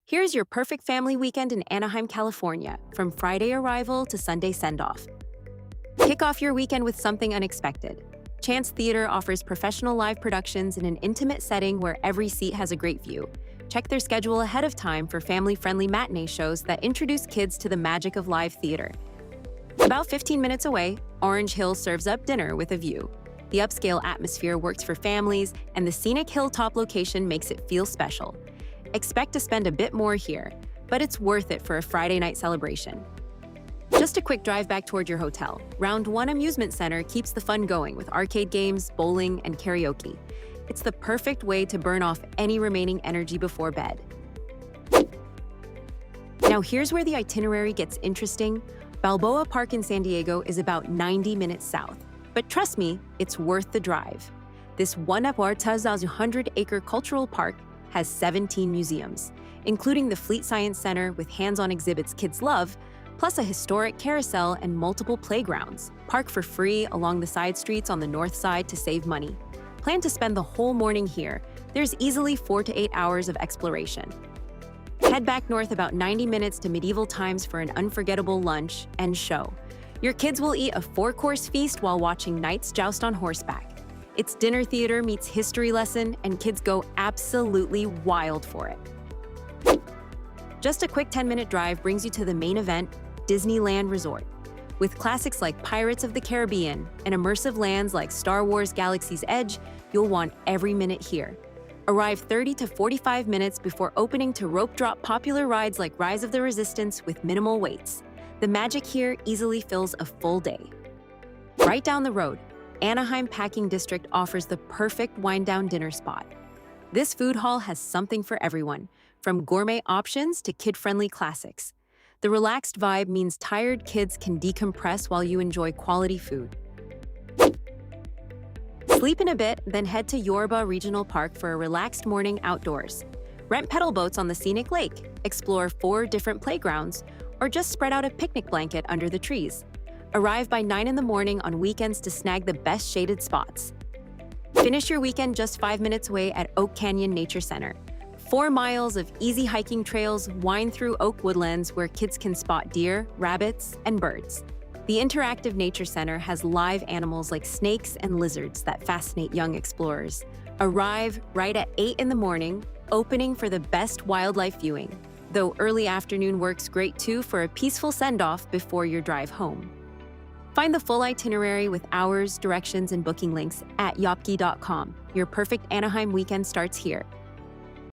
Here's your perfect family weekend in Anaheim, California, from Friday arrival to Sunday send-off. Kick off your weekend with something unexpected. Chance Theater offers professional live productions in an intimate setting where every seat has a great view. Check their schedule ahead of time for family-friendly matinee shows that introduce kids to the magic of live theater. About 15 minutes away, Orange Hill serves up dinner with a view. The upscale atmosphere works for families, and the scenic hilltop location makes it feel special. Expect to spend a bit more here, but it's worth it for a Friday night celebration. Just a quick drive back toward your hotel. Round 1 Amusement Center keeps the fun going with arcade games, bowling, and karaoke. It's the perfect way to burn off any remaining energy before bed. Now here's where the itinerary gets interesting. Balboa Park in San Diego is about 90 minutes south, but trust me, it's worth the drive. This 100-acre cultural park has 17 museums, including the Fleet Science Center with hands-on exhibits kids love, plus a historic carousel and multiple playgrounds. Park for free along the side streets on the north side to save money. Plan to spend the whole morning here. There's easily 4 to 8 hours of exploration. Head back north about 90 minutes to medieval times for an unforgettable lunch and show. Your kids will eat a 4-course feast while watching knights joust on horseback. It's dinner theater meets history lesson, and kids go absolutely wild for it. Just a quick 10-minute drive brings you to the main event, Disneyland Resort. With classics like Pirates of the Caribbean and immersive lands like Star Wars Galaxy's Edge, you'll want every minute here. Arrive 30 to 45 minutes before opening to rope drop popular rides like Rise of the Resistance with minimal waits. The magic here easily fills a full day. Right down the road, Anaheim Packing District offers the perfect wind-down dinner spot. This food hall has something for everyone, from gourmet options to kid-friendly classics. The relaxed vibe means tired kids can decompress while you enjoy quality food. Sleep in a bit, then head to Yorba Regional Park for a relaxed morning outdoors. Rent pedal boats on the scenic lake, explore 4 different playgrounds, or just spread out a picnic blanket under the trees. Arrive by 9 in the morning on weekends to snag the best shaded spots. Finish your weekend just 5 minutes away at Oak Canyon Nature Center. 4 miles of easy hiking trails wind through oak woodlands where kids can spot deer, rabbits, and birds. The interactive Nature Center has live animals like snakes and lizards that fascinate young explorers. Arrive right at 8 in the morning, opening for the best wildlife viewing, though early afternoon works great too for a peaceful send-off before your drive home. Find the full itinerary with hours, directions, and booking links at yopki.com. Your perfect Anaheim weekend starts here.